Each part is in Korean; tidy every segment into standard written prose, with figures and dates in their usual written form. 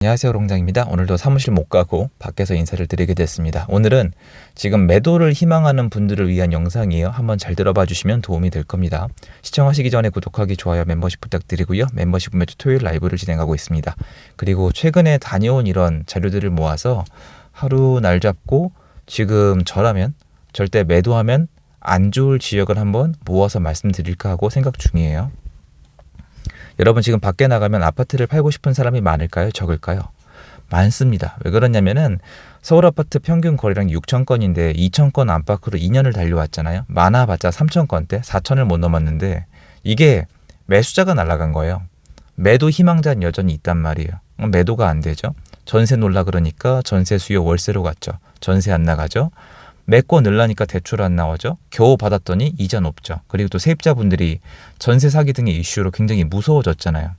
안녕하세요, 롱장입니다. 오늘도 사무실 못 가고 밖에서 인사를 드리게 됐습니다. 오늘은 지금 매도를 희망하는 분들을 위한 영상이에요. 한번 잘 들어봐 주시면 도움이 될 겁니다. 시청하시기 전에 구독하기, 좋아요, 멤버십 부탁드리고요. 멤버십 매주 토요일 라이브를 진행하고 있습니다. 그리고 최근에 다녀온 이런 자료들을 모아서 하루 날 잡고 지금 저라면 절대 매도하면 안 좋을 지역을 한번 모아서 말씀드릴까 하고 생각 중이에요. 여러분, 지금 밖에 나가면 아파트를 팔고 싶은 사람이 많을까요? 적을까요? 많습니다. 왜 그러냐면은 서울 아파트 평균 거래량 6천 건인데 2천 건 안팎으로 2년을 달려왔잖아요. 많아봤자 3천 건대, 4천을 못 넘었는데 이게 매수자가 날아간 거예요. 매도 희망자는 여전히 있단 말이에요. 매도가 안 되죠. 전세 놀라 그러니까 전세 수요 월세로 갔죠. 전세 안 나가죠. 메꿔 늘라니까 대출 안 나오죠. 겨우 받았더니 이자 높죠. 그리고 또 세입자분들이 전세 사기 등의 이슈로 굉장히 무서워졌잖아요.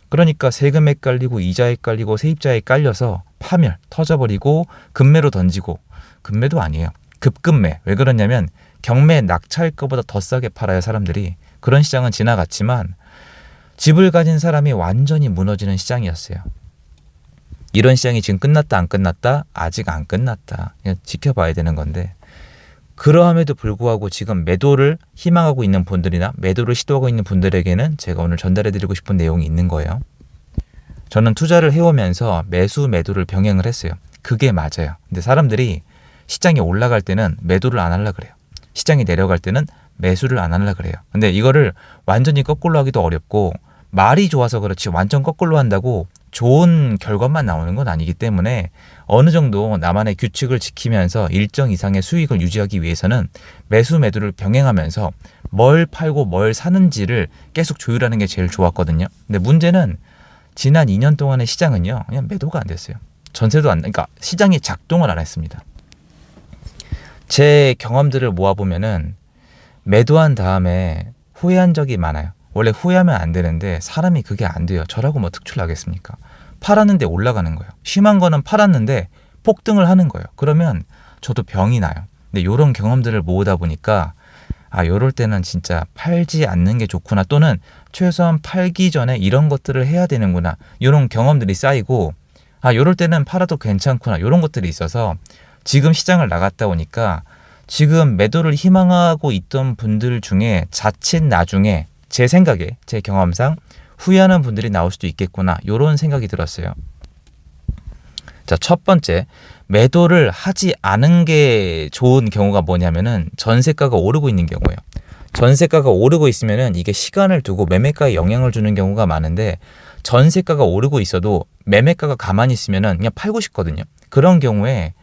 그러니까 세금에 깔리고 이자에 깔리고 세입자에 깔려서 파멸 터져버리고 급매로 던지고, 급매도 아니에요. 급급매. 왜 그러냐면 경매 낙찰 거보다 더 싸게 팔아요, 사람들이. 그런 시장은 지나갔지만 집을 가진 사람이 완전히 무너지는 시장이었어요. 이런 시장이 지금 끝났다 안 끝났다? 아직 안 끝났다. 그냥 지켜봐야 되는 건데, 그러함에도 불구하고 지금 매도를 희망하고 있는 분들이나 매도를 시도하고 있는 분들에게는 제가 오늘 전달해드리고 싶은 내용이 있는 거예요. 저는 투자를 해오면서 매수 매도를 병행을 했어요. 그게 맞아요. 근데 사람들이 시장이 올라갈 때는 매도를 안 하려고 그래요. 시장이 내려갈 때는 매수를 안 하려고 그래요. 근데 이거를 완전히 거꾸로 하기도 어렵고, 말이 좋아서 그렇지 완전 거꾸로 한다고 좋은 결과만 나오는 건 아니기 때문에 어느 정도 나만의 규칙을 지키면서 일정 이상의 수익을 유지하기 위해서는 매수 매도를 병행하면서 뭘 팔고 뭘 사는지를 계속 조율하는 게 제일 좋았거든요. 근데 문제는 지난 2년 동안의 시장은요, 그냥 매도가 안 됐어요. 전세도 그러니까 시장이 작동을 안 했습니다. 제 경험들을 모아보면은 매도한 다음에 후회한 적이 많아요. 원래 후회하면 안 되는데 사람이 그게 안 돼요. 저라고 뭐 특출나겠습니까? 팔았는데 올라가는 거예요. 심한 거는 팔았는데 폭등을 하는 거예요. 그러면 저도 병이 나요. 근데 이런 경험들을 모으다 보니까 요럴 때는 진짜 팔지 않는 게 좋구나, 또는 최소한 팔기 전에 이런 것들을 해야 되는구나, 이런 경험들이 쌓이고, 요럴 때는 팔아도 괜찮구나, 이런 것들이 있어서 지금 시장을 나갔다 오니까 지금 매도를 희망하고 있던 분들 중에 자칫 나중에 제 생각에, 제 경험상 후회하는 분들이 나올 수도 있겠구나, 이런 생각이 들었어요. 자, 첫 번째, 매도를 하지 않은 게 좋은 경우가 뭐냐면은 전세가가 오르고 있는 경우예요. 전세가가 오르고 있으면은 이게 시간을 두고 매매가에 영향을 주는 경우가 많은데, 전세가가 오르고 있어도 매매가가 가만히 있으면은 그냥 팔고 싶거든요. 그런 경우에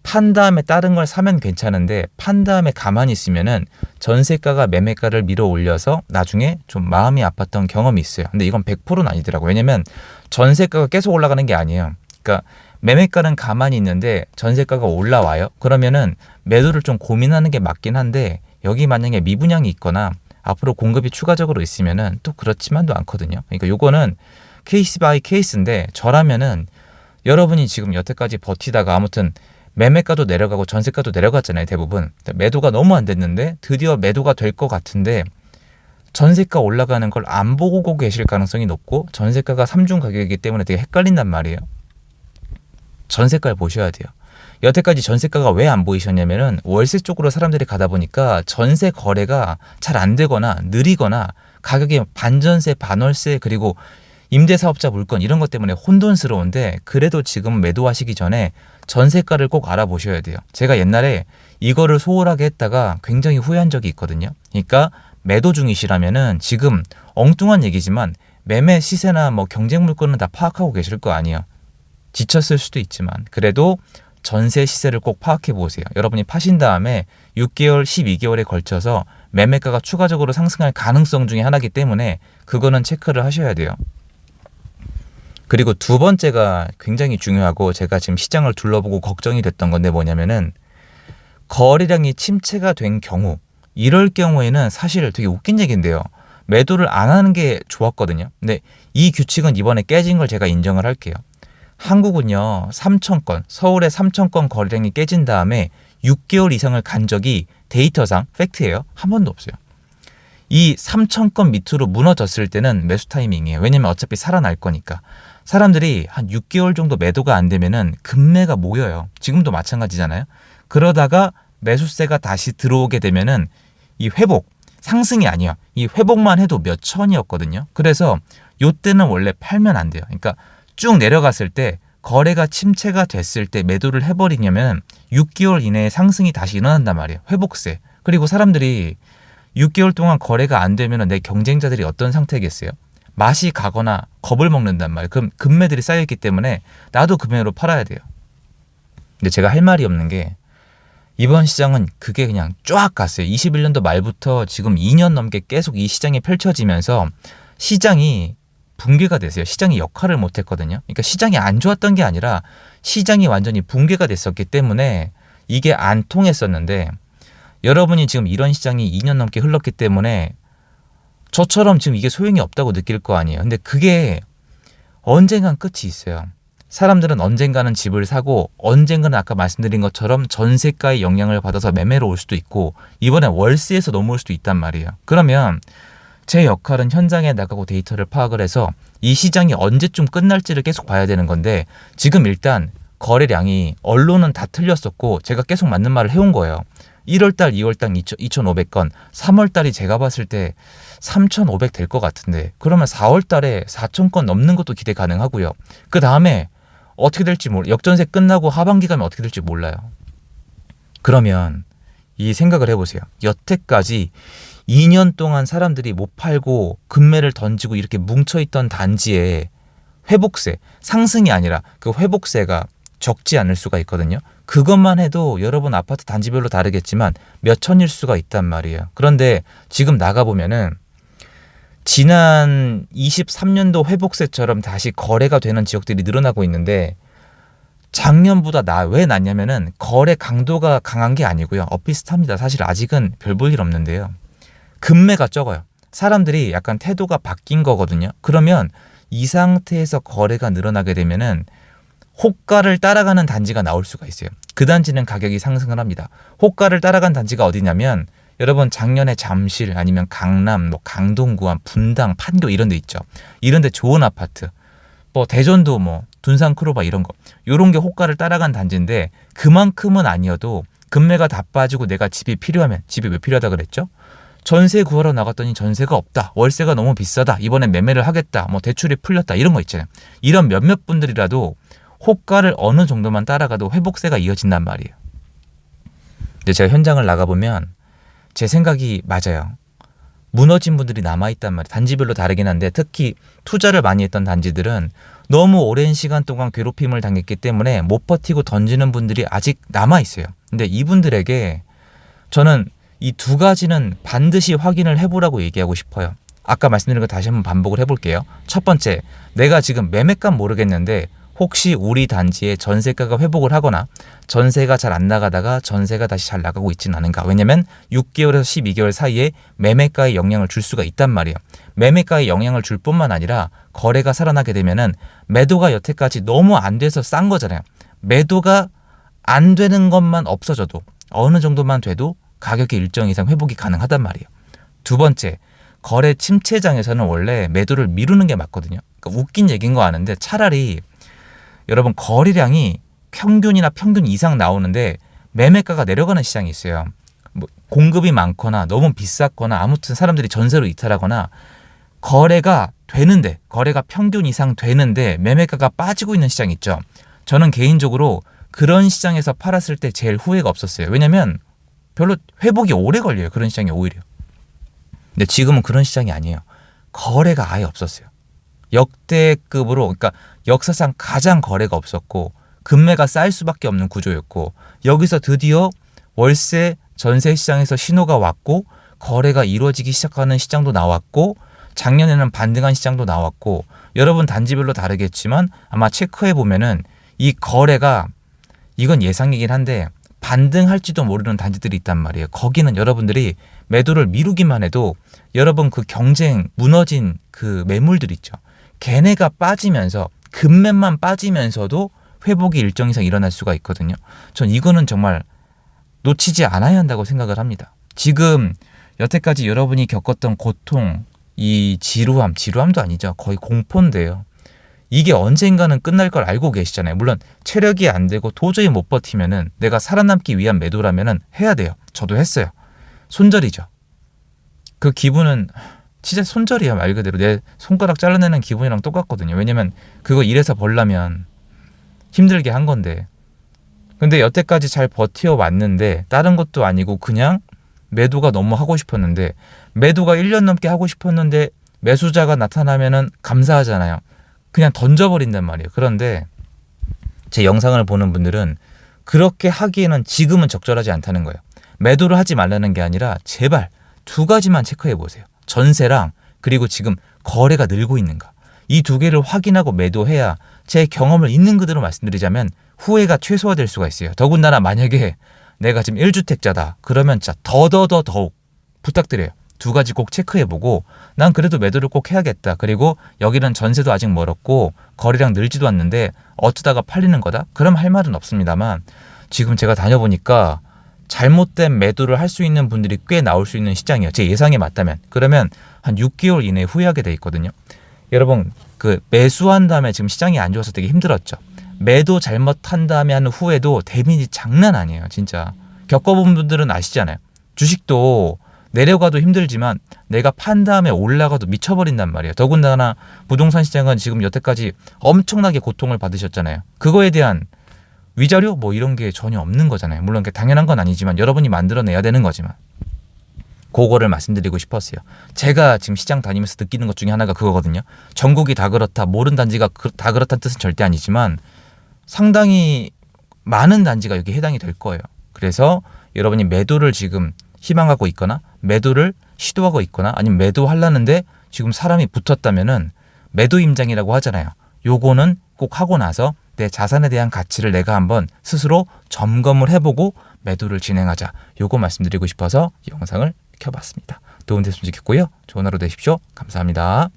판 다음에 다른 걸 사면 괜찮은데, 판 다음에 가만히 있으면은 전세가가 매매가를 밀어 올려서 나중에 좀 마음이 아팠던 경험이 있어요. 근데 이건 100%는 아니더라고요. 왜냐면 전세가가 계속 올라가는 게 아니에요. 그러니까 매매가는 가만히 있는데 전세가가 올라와요. 그러면은 매도를 좀 고민하는 게 맞긴 한데, 여기 만약에 미분양이 있거나 앞으로 공급이 추가적으로 있으면은 또 그렇지만도 않거든요. 그러니까 요거는 케이스 바이 케이스인데, 저라면은 여러분이 지금 여태까지 버티다가 아무튼 매매가도 내려가고 전세가도 내려갔잖아요, 대부분. 매도가 너무 안 됐는데 드디어 매도가 될 것 같은데 전세가 올라가는 걸 안 보고 계실 가능성이 높고, 전세가가 3중 가격이기 때문에 되게 헷갈린단 말이에요. 전세가를 보셔야 돼요. 여태까지 전세가가 왜 안 보이셨냐면은 월세 쪽으로 사람들이 가다 보니까 전세 거래가 잘 안 되거나 느리거나 가격이 반전세, 반월세, 그리고 임대사업자 물건 이런 것 때문에 혼돈스러운데, 그래도 지금 매도하시기 전에 전세가를 꼭 알아보셔야 돼요. 제가 옛날에 이거를 소홀하게 했다가 굉장히 후회한 적이 있거든요. 그러니까 매도 중이시라면은 지금 엉뚱한 얘기지만 매매 시세나 뭐 경쟁 물건은 다 파악하고 계실 거 아니에요. 지쳤을 수도 있지만 그래도 전세 시세를 꼭 파악해 보세요. 여러분이 파신 다음에 6개월, 12개월에 걸쳐서 매매가가 추가적으로 상승할 가능성 중에 하나이기 때문에 그거는 체크를 하셔야 돼요. 그리고 두 번째가 굉장히 중요하고, 제가 지금 시장을 둘러보고 걱정이 됐던 건데 뭐냐면은 거래량이 침체가 된 경우, 이럴 경우에는 사실 되게 웃긴 얘기인데요, 매도를 안 하는 게 좋았거든요. 근데 이 규칙은 이번에 깨진 걸 제가 인정을 할게요. 한국은요, 3,000건, 서울의 3,000건 거래량이 깨진 다음에 6개월 이상을 간 적이 데이터상 팩트예요, 한 번도 없어요. 이 3,000건 밑으로 무너졌을 때는 매수 타이밍이에요. 왜냐면 어차피 살아날 거니까. 사람들이 한 6개월 정도 매도가 안 되면은 급매가 모여요. 지금도 마찬가지잖아요. 그러다가 매수세가 다시 들어오게 되면은 이 회복, 상승이 아니야. 이 회복만 해도 몇 천이었거든요. 그래서 요때는 원래 팔면 안 돼요. 그러니까 쭉 내려갔을 때 거래가 침체가 됐을 때 매도를 해버리냐면 6개월 이내에 상승이 다시 일어난단 말이에요. 회복세. 그리고 사람들이 6개월 동안 거래가 안 되면 내 경쟁자들이 어떤 상태겠어요? 맛이 가거나 겁을 먹는단 말이에요. 그럼 급매들이 쌓여있기 때문에 나도 급매로 팔아야 돼요. 근데 제가 할 말이 없는 게 이번 시장은 그게 그냥 쫙 갔어요. 21년도 말부터 지금 2년 넘게 계속 이 시장이 펼쳐지면서 시장이 붕괴가 됐어요. 시장이 역할을 못했거든요. 그러니까 시장이 안 좋았던 게 아니라 시장이 완전히 붕괴가 됐었기 때문에 이게 안 통했었는데 여러분이 지금 이런 시장이 2년 넘게 흘렀기 때문에 저처럼 지금 이게 소용이 없다고 느낄 거 아니에요. 근데 그게 언젠간 끝이 있어요. 사람들은 언젠가는 집을 사고 언젠가는 아까 말씀드린 것처럼 전세가의 영향을 받아서 매매로 올 수도 있고 이번에 월세에서 넘어올 수도 있단 말이에요. 그러면 제 역할은 현장에 나가고 데이터를 파악을 해서 이 시장이 언제쯤 끝날지를 계속 봐야 되는 건데 지금 일단 거래량이 언론은 다 틀렸었고 제가 계속 맞는 말을 해온 거예요. 1월달, 2월달 2,500건, 3월달이 제가 봤을 때 3,500 될 것 같은데 그러면 4월달에 4,000건 넘는 것도 기대 가능하고요. 그 다음에 어떻게 될지 역전세 끝나고 하반기 가면 어떻게 될지 몰라요. 그러면 이 생각을 해보세요. 여태까지 2년 동안 사람들이 못 팔고 급매를 던지고 이렇게 뭉쳐있던 단지에 회복세, 상승이 아니라 그 회복세가 적지 않을 수가 있거든요. 그것만 해도 여러분 아파트 단지별로 다르겠지만 몇 천일 수가 있단 말이에요. 그런데 지금 나가보면은 지난 23년도 회복세처럼 다시 거래가 되는 지역들이 늘어나고 있는데 작년보다 왜 낮냐면은 거래 강도가 강한 게 아니고요. 비슷합니다. 사실 아직은 별 볼 일 없는데요. 급매가 적어요. 사람들이 약간 태도가 바뀐 거거든요. 그러면 이 상태에서 거래가 늘어나게 되면은 호가를 따라가는 단지가 나올 수가 있어요. 그 단지는 가격이 상승을 합니다. 호가를 따라간 단지가 어디냐면 여러분 작년에 잠실 아니면 강남, 강동구암, 분당, 판교 이런 데 있죠. 이런 데 좋은 아파트. 대전도 둔산 크로바 이런 거. 요런 게 호가를 따라간 단지인데 그만큼은 아니어도 급매가 다 빠지고 내가 집이 필요하면 집이 왜 필요하다 그랬죠? 전세 구하러 나갔더니 전세가 없다. 월세가 너무 비싸다. 이번엔 매매를 하겠다. 대출이 풀렸다. 이런 거 있잖아요. 이런 몇몇 분들이라도 호가를 어느 정도만 따라가도 회복세가 이어진단 말이에요. 근데 제가 현장을 나가보면 제 생각이 맞아요. 무너진 분들이 남아있단 말이에요. 단지별로 다르긴 한데 특히 투자를 많이 했던 단지들은 너무 오랜 시간 동안 괴롭힘을 당했기 때문에 못 버티고 던지는 분들이 아직 남아있어요. 근데 이분들에게 저는 이 두 가지는 반드시 확인을 해보라고 얘기하고 싶어요. 아까 말씀드린 거 다시 한번 반복을 해볼게요. 첫 번째, 내가 지금 매매가 모르겠는데 혹시 우리 단지에 전세가가 회복을 하거나 전세가 잘 안 나가다가 전세가 다시 잘 나가고 있지는 않은가. 왜냐면 6개월에서 12개월 사이에 매매가에 영향을 줄 수가 있단 말이에요. 매매가에 영향을 줄 뿐만 아니라 거래가 살아나게 되면은 매도가 여태까지 너무 안 돼서 싼 거잖아요. 매도가 안 되는 것만 없어져도 어느 정도만 돼도 가격이 일정 이상 회복이 가능하단 말이에요. 두 번째, 거래 침체장에서는 원래 매도를 미루는 게 맞거든요. 그러니까 웃긴 얘기인 거 아는데 차라리 여러분 거래량이 평균이나 평균 이상 나오는데 매매가가 내려가는 시장이 있어요. 공급이 많거나 너무 비쌌거나 아무튼 사람들이 전세로 이탈하거나 거래가 되는데 거래가 평균 이상 되는데 매매가가 빠지고 있는 시장 있죠. 저는 개인적으로 그런 시장에서 팔았을 때 제일 후회가 없었어요. 왜냐면 별로 회복이 오래 걸려요. 그런 시장이 오히려. 근데 지금은 그런 시장이 아니에요. 거래가 아예 없었어요. 역대급으로 그러니까 역사상 가장 거래가 없었고 급매가 쌓일 수밖에 없는 구조였고 여기서 드디어 월세 전세 시장에서 신호가 왔고 거래가 이루어지기 시작하는 시장도 나왔고 작년에는 반등한 시장도 나왔고 여러분 단지별로 다르겠지만 아마 체크해 보면은 이 거래가 이건 예상이긴 한데 반등할지도 모르는 단지들이 있단 말이에요. 거기는 여러분들이 매도를 미루기만 해도 여러분 그 경쟁 무너진 그 매물들 있죠. 걔네가 빠지면서 급매만 빠지면서도 회복이 일정 이상 일어날 수가 있거든요. 전 이거는 정말 놓치지 않아야 한다고 생각을 합니다. 지금 여태까지 여러분이 겪었던 고통, 이 지루함도 아니죠. 거의 공포인데요. 이게 언젠가는 끝날 걸 알고 계시잖아요. 물론 체력이 안 되고 도저히 못 버티면은 내가 살아남기 위한 매도라면은 해야 돼요. 저도 했어요. 손절이죠. 그 기분은 진짜 손절이야. 말 그대로 내 손가락 잘라내는 기분이랑 똑같거든요. 왜냐면 그거 일해서 벌려면 힘들게 한 건데. 근데 여태까지 잘 버텨왔는데 다른 것도 아니고 그냥 매도가 너무 하고 싶었는데, 매도가 1년 넘게 하고 싶었는데 매수자가 나타나면은 감사하잖아요. 그냥 던져버린단 말이에요. 그런데 제 영상을 보는 분들은 그렇게 하기에는 지금은 적절하지 않다는 거예요. 매도를 하지 말라는 게 아니라 제발 2가지만 체크해 보세요. 전세랑 그리고 지금 거래가 늘고 있는가. 이 2개를 확인하고 매도해야, 제 경험을 있는 그대로 말씀드리자면 후회가 최소화될 수가 있어요. 더군다나 만약에 내가 지금 1주택자다. 그러면 진짜 더욱 부탁드려요. 2가지 꼭 체크해보고 난 그래도 매도를 꼭 해야겠다. 그리고 여기는 전세도 아직 멀었고 거래량 늘지도 않는데 어쩌다가 팔리는 거다? 그럼 할 말은 없습니다만, 지금 제가 다녀보니까 잘못된 매도를 할 수 있는 분들이 꽤 나올 수 있는 시장이에요. 제 예상에 맞다면. 그러면 한 6개월 이내에 후회하게 돼 있거든요. 여러분, 그 매수한 다음에 지금 시장이 안 좋아서 되게 힘들었죠. 매도 잘못한 다음에 하는 후회도 데미지 장난 아니에요. 진짜 겪어본 분들은 아시잖아요. 주식도 내려가도 힘들지만 내가 판 다음에 올라가도 미쳐버린단 말이에요. 더군다나 부동산 시장은 지금 여태까지 엄청나게 고통을 받으셨잖아요. 그거에 대한 위자료 뭐 이런 게 전혀 없는 거잖아요. 물론 당연한 건 아니지만 여러분이 만들어내야 되는 거지만, 그거를 말씀드리고 싶었어요. 제가 지금 시장 다니면서 느끼는 것 중에 하나가 그거거든요. 전국이 다 그렇다, 모든 단지가 다 그렇다는 뜻은 절대 아니지만 상당히 많은 단지가 여기 해당이 될 거예요. 그래서 여러분이 매도를 지금 희망하고 있거나 매도를 시도하고 있거나 아니면 매도하려는데 지금 사람이 붙었다면은 매도 임장이라고 하잖아요. 요거는 꼭 하고 나서 내 자산에 대한 가치를 내가 한번 스스로 점검을 해보고 매도를 진행하자. 요거 말씀드리고 싶어서 이 영상을 켜봤습니다. 도움됐으면 좋겠고요. 좋은 하루 되십시오. 감사합니다.